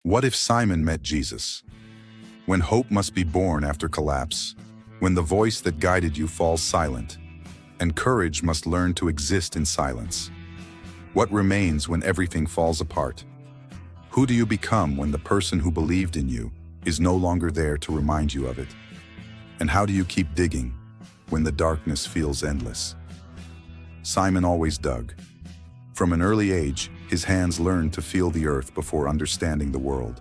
What if Simon met Jesus? When hope must be born after collapse, when the voice that guided you falls silent, and courage must learn to exist in silence. What remains when everything falls apart? Who do you become when the person who believed in you is no longer there to remind you of it? And how do you keep digging when the darkness feels endless? Simon always dug. From an early age, his hands learned to feel the earth before understanding the world.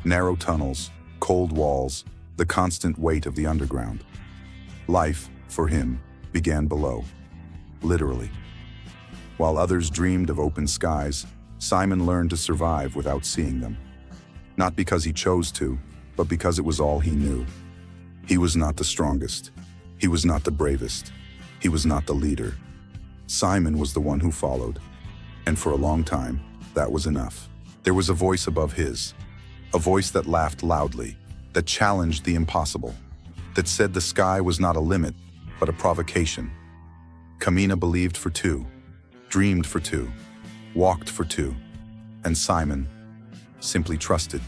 Narrow tunnels, cold walls, the constant weight of the underground. Life, for him, began below, literally. While others dreamed of open skies, Simon learned to survive without seeing them. Not because he chose to, but because it was all he knew. He was not the strongest. He was not the bravest. He was not the leader. Simon was the one who followed. And for a long time, that was enough. There was a voice above his, a voice that laughed loudly, that challenged the impossible, that said the sky was not a limit, but a provocation. Kamina believed for two, dreamed for two, walked for two, and Simon simply trusted.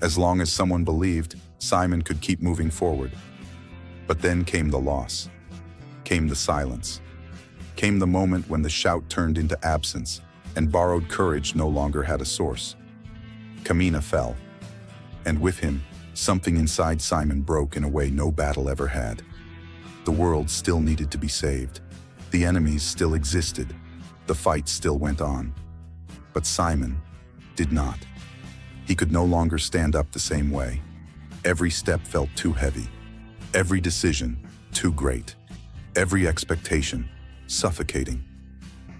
As long as someone believed, Simon could keep moving forward. But then came the loss, came the silence, came the moment when the shout turned into absence and borrowed courage no longer had a source. Kamina fell, and with him, something inside Simon broke in a way no battle ever had. The world still needed to be saved. The enemies still existed. The fight still went on. But Simon did not. He could no longer stand up the same way. Every step felt too heavy. Every decision too great. Every expectation suffocating.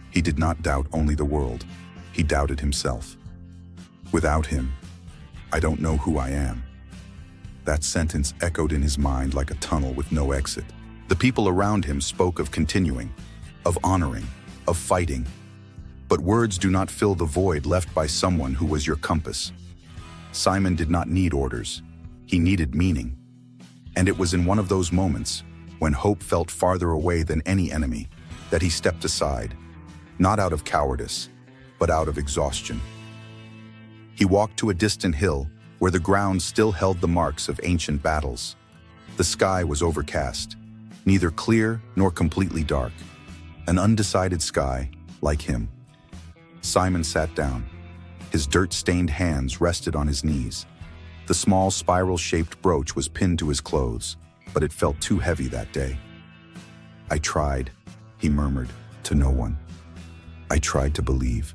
He did not doubt only the world. He doubted himself. Without him, I don't know who I am. That sentence echoed in his mind like a tunnel with no exit. The people around him spoke of continuing, of honoring, of fighting. But words do not fill the void left by someone who was your compass. Simon did not need orders. He needed meaning. And it was in one of those moments, when hope felt farther away than any enemy, that he stepped aside, not out of cowardice, but out of exhaustion. He walked to a distant hill where the ground still held the marks of ancient battles. The sky was overcast, neither clear nor completely dark. An undecided sky, like him. Simon sat down. His dirt-stained hands rested on his knees. The small spiral-shaped brooch was pinned to his clothes, but it felt too heavy that day. I tried, he murmured, to no one. I tried to believe.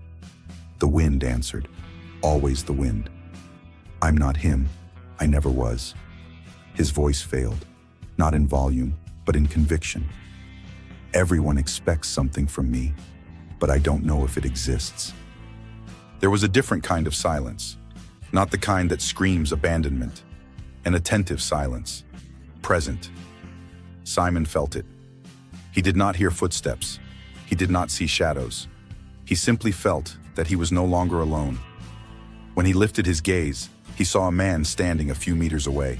The wind answered, always the wind. I'm not him. I never was. His voice failed, not in volume, but in conviction. Everyone expects something from me, but I don't know if it exists. There was a different kind of silence, not the kind that screams abandonment, an attentive silence, present. Simon felt it. He did not hear footsteps. He did not see shadows. He simply felt that he was no longer alone. When he lifted his gaze, he saw a man standing a few meters away.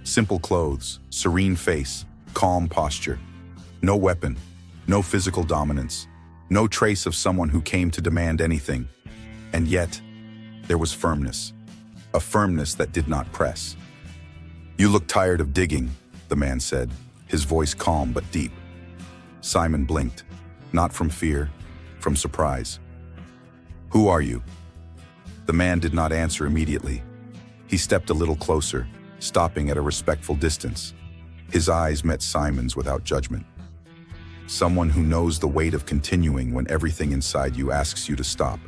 Simple clothes, serene face, calm posture. No weapon, no physical dominance, no trace of someone who came to demand anything. And yet, there was firmness, a firmness that did not press. You look tired of digging, the man said, his voice calm but deep. Simon blinked, not from fear, from surprise. Who are you? The man did not answer immediately. He stepped a little closer, stopping at a respectful distance. His eyes met Simon's without judgment. Someone who knows the weight of continuing when everything inside you asks you to stop.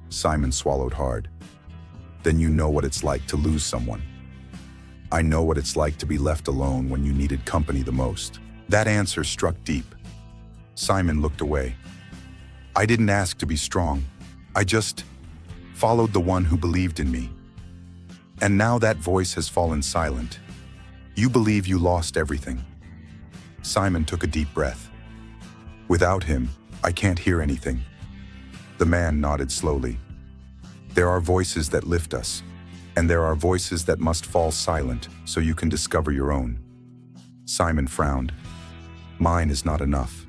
Simon swallowed hard. Then you know what it's like to lose someone. I know what it's like to be left alone when you needed company the most. That answer struck deep. Simon looked away. I didn't ask to be strong. I just followed the one who believed in me. And now that voice has fallen silent. You believe you lost everything. Simon took a deep breath. Without him, I can't hear anything. The man nodded slowly. There are voices that lift us, and there are voices that must fall silent so you can discover your own. Simon frowned. Mine is not enough.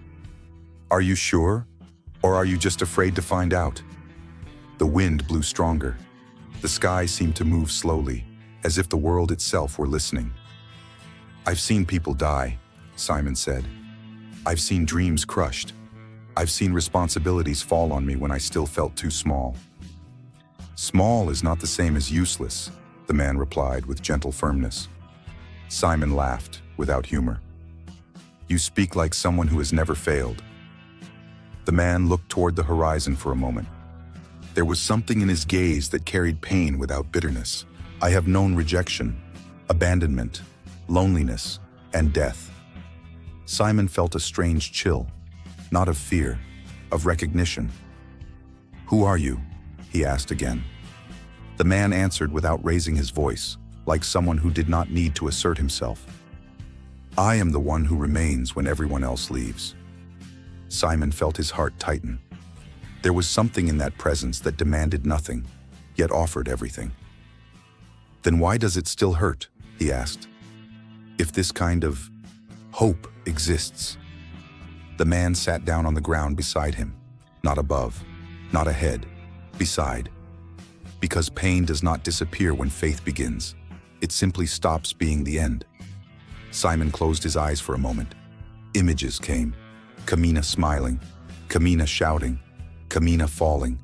Are you sure? Or are you just afraid to find out? The wind blew stronger. The sky seemed to move slowly, as if the world itself were listening. "I've seen people die," Simon said. "I've seen dreams crushed. I've seen responsibilities fall on me when I still felt too small." "Small is not the same as useless," the man replied with gentle firmness. Simon laughed, without humor. "You speak like someone who has never failed." The man looked toward the horizon for a moment. There was something in his gaze that carried pain without bitterness. "I have known rejection, abandonment, loneliness, and death." Simon felt a strange chill, not of fear, of recognition. "Who are you?" he asked again. The man answered without raising his voice, like someone who did not need to assert himself. "I am the one who remains when everyone else leaves." Simon felt his heart tighten. There was something in that presence that demanded nothing, yet offered everything. "Then why does it still hurt?" he asked. "If this kind of hope exists." The man sat down on the ground beside him, not above, not ahead, beside. Because pain does not disappear when faith begins. It simply stops being the end. Simon closed his eyes for a moment. Images came. Kamina smiling, Kamina shouting, Kamina falling,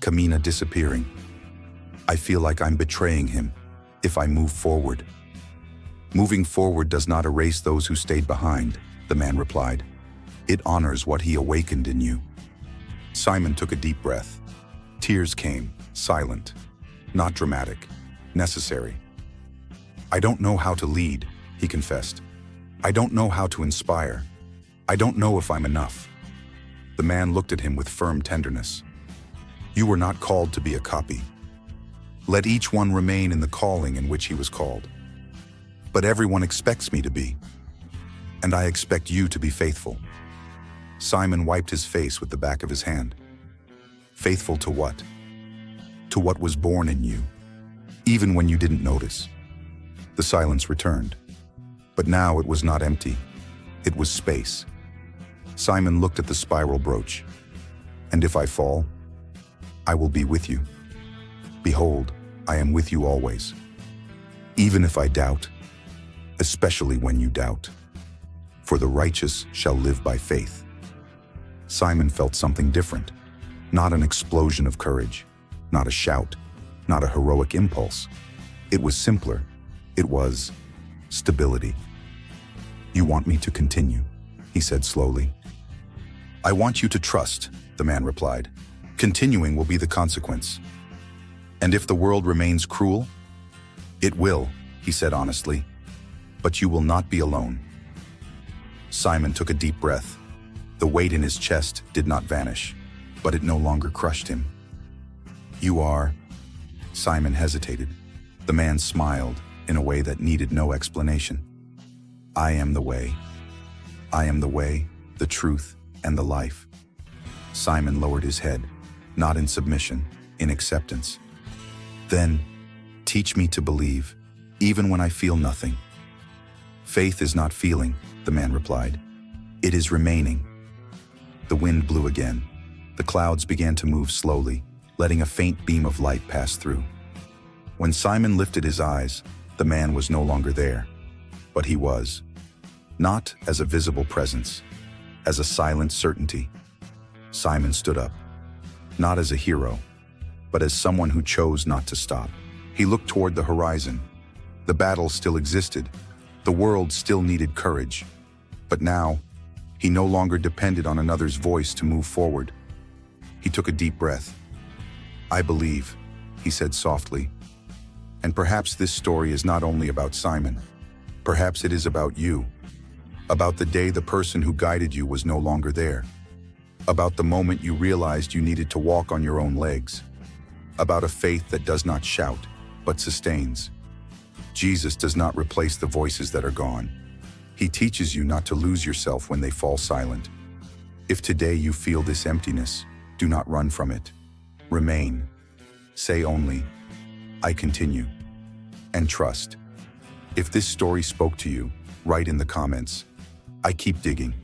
Kamina disappearing. "I feel like I'm betraying him if I move forward." "Moving forward does not erase those who stayed behind," the man replied. "It honors what he awakened in you." Simon took a deep breath. Tears came, silent, not dramatic, necessary. "I don't know how to lead," he confessed. "I don't know how to inspire. I don't know if I'm enough." The man looked at him with firm tenderness. "You were not called to be a copy. Let each one remain in the calling in which he was called. But everyone expects me to be, and I expect you to be faithful." Simon wiped his face with the back of his hand. "Faithful to what?" "To what was born in you, even when you didn't notice." The silence returned. But now it was not empty. It was space. Simon looked at the spiral brooch. "And if I fall, I will be with you. Behold, I am with you always. Even if I doubt, especially when you doubt. For the righteous shall live by faith." Simon felt something different. Not an explosion of courage, not a shout, not a heroic impulse. It was simpler. It was stability. "You want me to continue," he said slowly. "I want you to trust," the man replied. "Continuing will be the consequence. And if the world remains cruel, it will," he said honestly. "But you will not be alone." Simon took a deep breath. The weight in his chest did not vanish, but it no longer crushed him. "You are..." Simon hesitated. The man smiled in a way that needed no explanation. "I am the way. I am the way, the truth, and the life." Simon lowered his head, not in submission, in acceptance. "Then, teach me to believe, even when I feel nothing." "Faith is not feeling," the man replied. "It is remaining." The wind blew again. The clouds began to move slowly, letting a faint beam of light pass through. When Simon lifted his eyes, the man was no longer there. But he was. Not as a visible presence, as a silent certainty. Simon stood up. Not as a hero, but as someone who chose not to stop. He looked toward the horizon. The battle still existed. The world still needed courage. But now, he no longer depended on another's voice to move forward. He took a deep breath. "I believe," he said softly. "And perhaps this story is not only about Simon. Perhaps it is about you. About the day the person who guided you was no longer there. About the moment you realized you needed to walk on your own legs. About a faith that does not shout, but sustains. Jesus does not replace the voices that are gone. He teaches you not to lose yourself when they fall silent. If today you feel this emptiness, do not run from it. Remain. Say only, I continue. And trust. If this story spoke to you, write in the comments. I keep digging.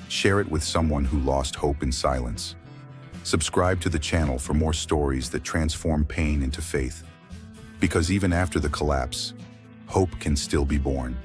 Share it with someone who lost hope in silence. Subscribe to the channel for more stories that transform pain into faith. Because even after the collapse, hope can still be born.